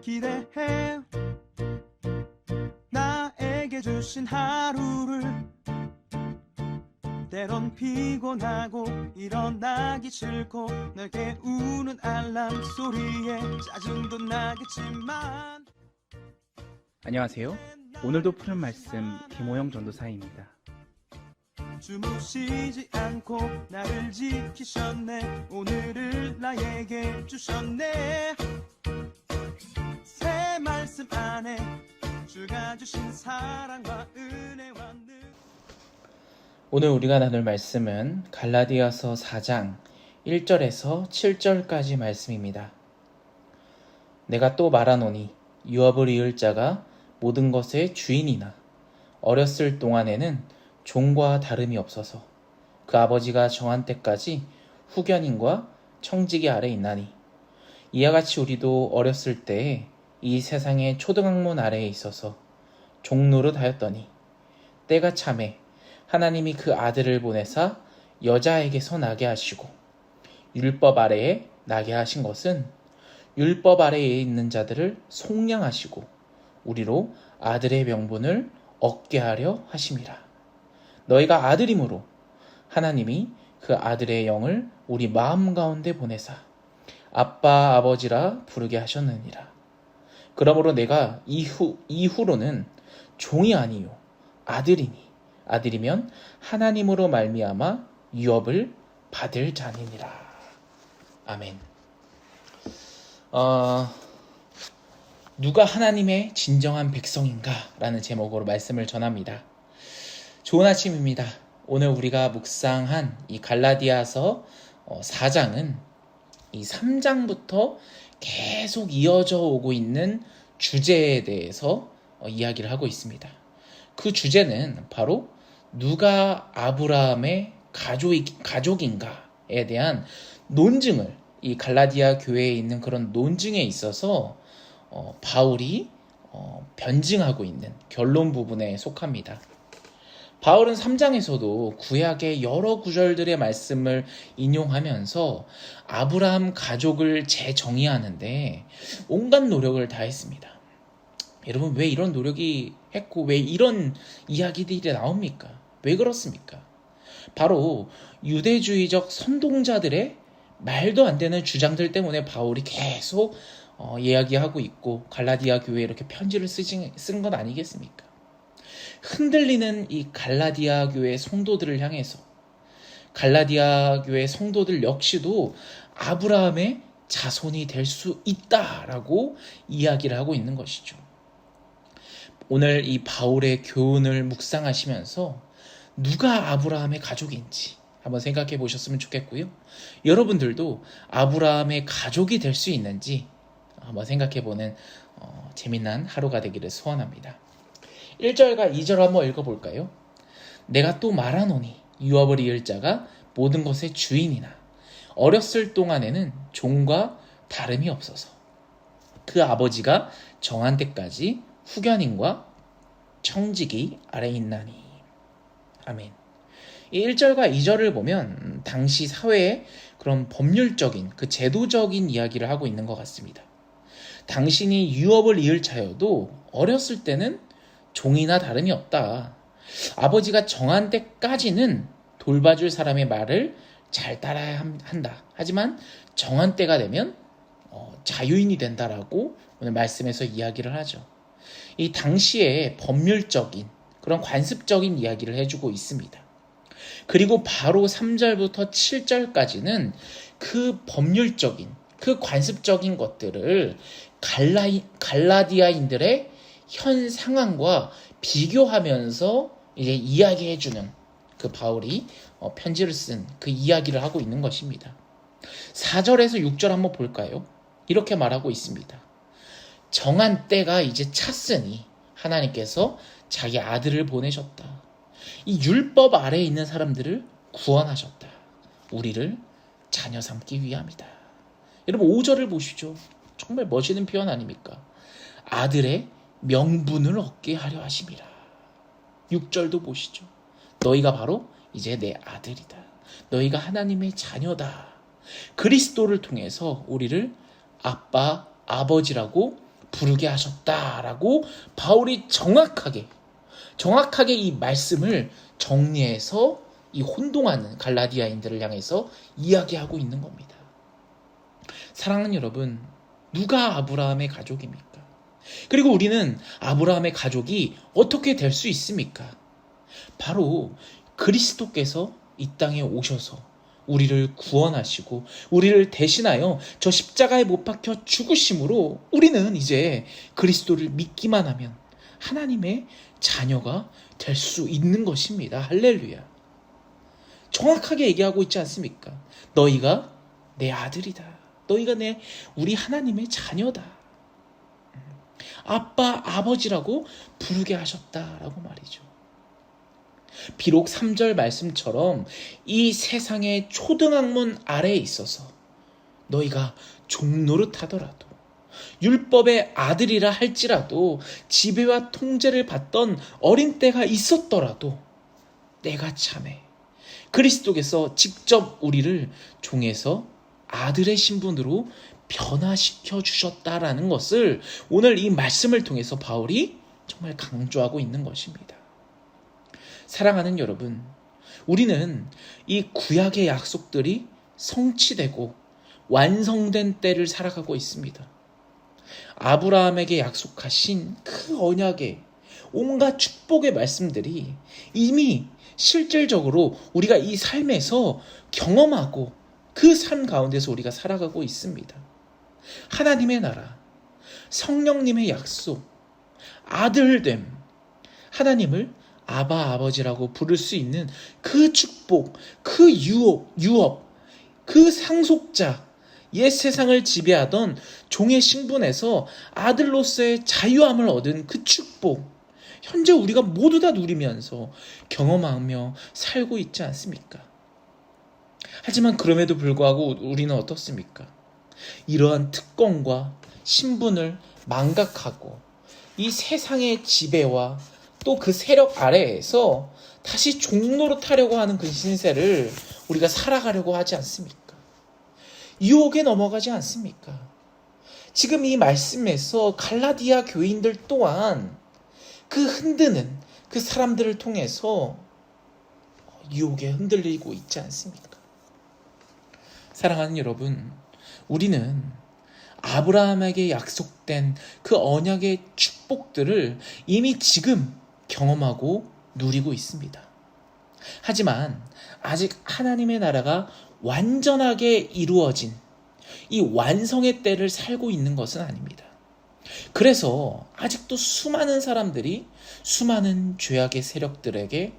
기대해 나에게 주신 하루를 때론 피곤하고 일어나기 싫고 널 깨우는 알람 소리에 짜증도 나겠지만 안녕하세요. 오늘도 푸른 말씀 김호영 전도사입니다. 주무시지 않고 나를 지키셨네. 오늘을 나에게 주셨네. 새 말씀 안에 주가 주신 사랑과 은혜와 늘. 오늘 우리가 나눌 말씀은 갈라디아서 4장 1절에서 7절까지 말씀입니다. 내가 또 말하노니 유업을 이을 자가 모든 것의 주인이나 어렸을 동안에는 종과 다름이 없어서 그 아버지가 정한 때까지 후견인과 청지기 아래 있나니 이와 같이 우리도 어렸을 때에 이 세상의 초등학문 아래에 있어서 종노릇 하였더니 때가 참에 하나님이 그 아들을 보내사 여자에게서 나게 하시고 율법 아래에 나게 하신 것은 율법 아래에 있는 자들을 속량하시고 우리로 아들의 명분을 얻게 하려 하심이라. 너희가 아들이므로 하나님이 그 아들의 영을 우리 마음 가운데 보내사 아빠 아버지라 부르게 하셨느니라. 그러므로 내가 이후로는 종이 아니요 아들이니 아들이면 하나님으로 말미암아 유업을 받을 자니니라. 아멘. 누가 하나님의 진정한 백성인가? 라는 제목으로 말씀을 전합니다. 좋은 아침입니다. 오늘 우리가 묵상한 이 갈라디아서 4장은 이 3장부터 계속 이어져 오고 있는 주제에 대해서 이야기를 하고 있습니다. 그 주제는 바로 누가 아브라함의 가족인가에 대한 논증을 이 갈라디아 교회에 있는 그런 논증에 있어서 바울이 변증하고 있는 결론 부분에 속합니다. 바울은 3장에서도 구약의 여러 구절들의 말씀을 인용하면서 아브라함 가족을 재정의하는데 온갖 노력을 다했습니다. 여러분, 왜 이런 노력이 했고 왜 이런 이야기들이 나옵니까? 왜 그렇습니까? 바로 유대주의적 선동자들의 말도 안 되는 주장들 때문에 바울이 계속 이야기하고 있고 갈라디아 교회에 이렇게 편지를 쓴 건 아니겠습니까? 흔들리는 이 갈라디아 교회 성도들을 향해서 갈라디아 교회 성도들 역시도 아브라함의 자손이 될 수 있다라고 이야기를 하고 있는 것이죠. 오늘 이 바울의 교훈을 묵상하시면서 누가 아브라함의 가족인지 한번 생각해 보셨으면 좋겠고요. 여러분들도 아브라함의 가족이 될 수 있는지 한번 생각해 보는 재미난 하루가 되기를 소원합니다. 1절과 2절 한번 읽어볼까요? 내가 또 말하노니 유업을 이을 자가 모든 것의 주인이나 어렸을 동안에는 종과 다름이 없어서 그 아버지가 정한 때까지 후견인과 청지기 아래 있나니. 아멘. 이 1절과 2절을 보면 당시 사회의 그런 법률적인 그 제도적인 이야기를 하고 있는 것 같습니다. 당신이 유업을 이을 자여도 어렸을 때는 종이나 다름이 없다. 아버지가 정한 때까지는 돌봐줄 사람의 말을 잘 따라야 한다. 하지만 정한 때가 되면 자유인이 된다라고 오늘 말씀에서 이야기를 하죠. 이 당시에 법률적인 그런 관습적인 이야기를 해주고 있습니다. 그리고 바로 3절부터 7절까지는 그 법률적인 그 관습적인 것들을 갈라디아인들의 현 상황과 비교하면서 이제 이야기해주는 그 바울이 편지를 쓴 그 이야기를 하고 있는 것입니다. 4절에서 6절 한번 볼까요? 이렇게 말하고 있습니다. 정한 때가 이제 찼으니 하나님께서 자기 아들을 보내셨다. 이 율법 아래에 있는 사람들을 구원하셨다. 우리를 자녀 삼기 위함이다. 여러분 5절을 보시죠. 정말 멋있는 표현 아닙니까? 아들의 명분을 얻게 하려 하심이라. 6절도 보시죠. 너희가 바로 이제 내 아들이다. 너희가 하나님의 자녀다. 그리스도를 통해서 우리를 아빠, 아버지라고 부르게 하셨다라고 바울이 정확하게 이 말씀을 정리해서 이 혼동하는 갈라디아인들을 향해서 이야기하고 있는 겁니다. 사랑하는 여러분, 누가 아브라함의 가족입니까? 그리고 우리는 아브라함의 가족이 어떻게 될 수 있습니까? 바로 그리스도께서 이 땅에 오셔서 우리를 구원하시고 우리를 대신하여 저 십자가에 못 박혀 죽으심으로 우리는 이제 그리스도를 믿기만 하면 하나님의 자녀가 될 수 있는 것입니다. 할렐루야. 정확하게 얘기하고 있지 않습니까? 너희가 내 아들이다. 너희가 우리 하나님의 자녀다. 아빠, 아버지라고 부르게 하셨다라고 말이죠. 비록 3절 말씀처럼 이 세상의 초등학문 아래에 있어서 너희가 종노릇하더라도 율법의 아들이라 할지라도 지배와 통제를 받던 어린 때가 있었더라도 내가 참해 그리스도께서 직접 우리를 종에서 아들의 신분으로 변화시켜 주셨다라는 것을 오늘 이 말씀을 통해서 바울이 정말 강조하고 있는 것입니다. 사랑하는 여러분, 우리는 이 구약의 약속들이 성취되고 완성된 때를 살아가고 있습니다. 아브라함에게 약속하신 그 언약의 온갖 축복의 말씀들이 이미 실질적으로 우리가 이 삶에서 경험하고 그 삶 가운데서 우리가 살아가고 있습니다. 하나님의 나라, 성령님의 약속, 아들됨, 하나님을 아바 아버지라고 부를 수 있는 그 축복, 그 유업, 그 상속자, 옛 세상을 지배하던 종의 신분에서 아들로서의 자유함을 얻은 그 축복, 현재 우리가 모두 다 누리면서 경험하며 살고 있지 않습니까? 하지만 그럼에도 불구하고 우리는 어떻습니까? 이러한 특권과 신분을 망각하고 이 세상의 지배와 또 그 세력 아래에서 다시 종노릇하려고 하는 그 신세를 우리가 살아가려고 하지 않습니까? 유혹에 넘어가지 않습니까? 지금 이 말씀에서 갈라디아 교인들 또한 그 흔드는 그 사람들을 통해서 유혹에 흔들리고 있지 않습니까? 사랑하는 여러분, 우리는 아브라함에게 약속된 그 언약의 축복들을 이미 지금 경험하고 누리고 있습니다. 하지만 아직 하나님의 나라가 완전하게 이루어진 이 완성의 때를 살고 있는 것은 아닙니다. 그래서 아직도 수많은 사람들이 수많은 죄악의 세력들에게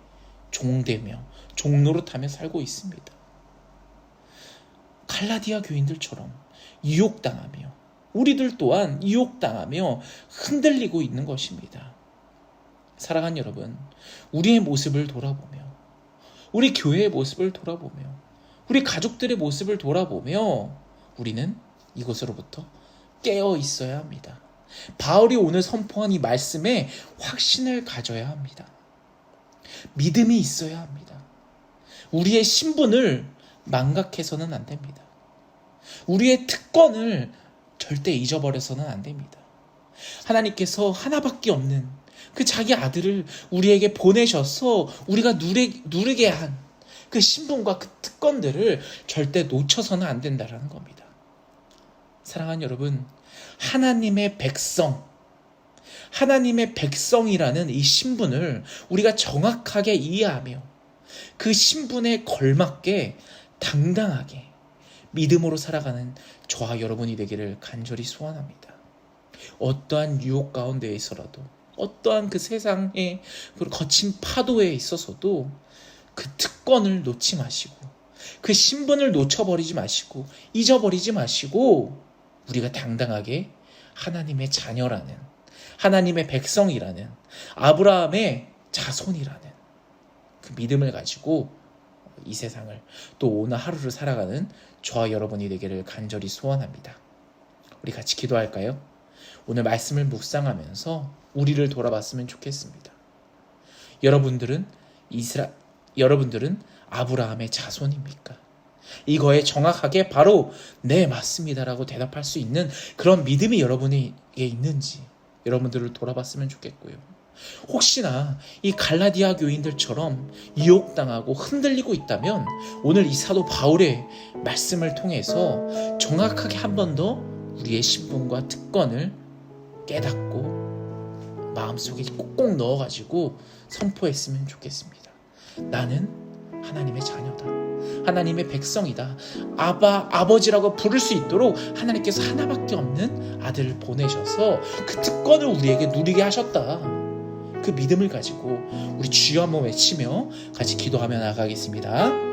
종되며 종노릇하며 살고 있습니다. 갈라디아 교인들처럼 유혹당하며 우리들 또한 유혹당하며 흔들리고 있는 것입니다. 사랑하는 여러분, 우리의 모습을 돌아보며 우리 교회의 모습을 돌아보며 우리 가족들의 모습을 돌아보며 우리는 이것으로부터 깨어 있어야 합니다. 바울이 오늘 선포한 이 말씀에 확신을 가져야 합니다. 믿음이 있어야 합니다. 우리의 신분을 망각해서는 안 됩니다. 우리의 특권을 절대 잊어버려서는 안 됩니다. 하나님께서 하나밖에 없는 그 자기 아들을 우리에게 보내셔서 우리가 누리게 한 그 신분과 그 특권들을 절대 놓쳐서는 안 된다는 겁니다. 사랑하는 여러분, 하나님의 백성이라는 이 신분을 우리가 정확하게 이해하며 그 신분에 걸맞게 당당하게 믿음으로 살아가는 저와 여러분이 되기를 간절히 소원합니다. 어떠한 유혹 가운데에 있어라도 어떠한 그 세상의 그 거친 파도에 있어서도 그 특권을 놓지 마시고 그 신분을 놓쳐버리지 마시고 잊어버리지 마시고 우리가 당당하게 하나님의 자녀라는 하나님의 백성이라는 아브라함의 자손이라는 그 믿음을 가지고 이 세상을 또 오늘 하루를 살아가는 저와 여러분이 되기를 간절히 소원합니다. 우리 같이 기도할까요? 오늘 말씀을 묵상하면서 우리를 돌아봤으면 좋겠습니다. 여러분들은 아브라함의 자손입니까? 이거에 정확하게 바로 네, 맞습니다라고 대답할 수 있는 그런 믿음이 여러분에게 있는지 여러분들을 돌아봤으면 좋겠고요. 혹시나 이 갈라디아 교인들처럼 유혹당하고 흔들리고 있다면 오늘 이 사도 바울의 말씀을 통해서 정확하게 한 번 더 우리의 신분과 특권을 깨닫고 마음속에 꼭꼭 넣어가지고 선포했으면 좋겠습니다. 나는 하나님의 자녀다. 하나님의 백성이다. 아버지라고 부를 수 있도록 하나님께서 하나밖에 없는 아들을 보내셔서 그 특권을 우리에게 누리게 하셨다. 그 믿음을 가지고 우리 주여 한번 외치며 같이 기도하며 나가겠습니다.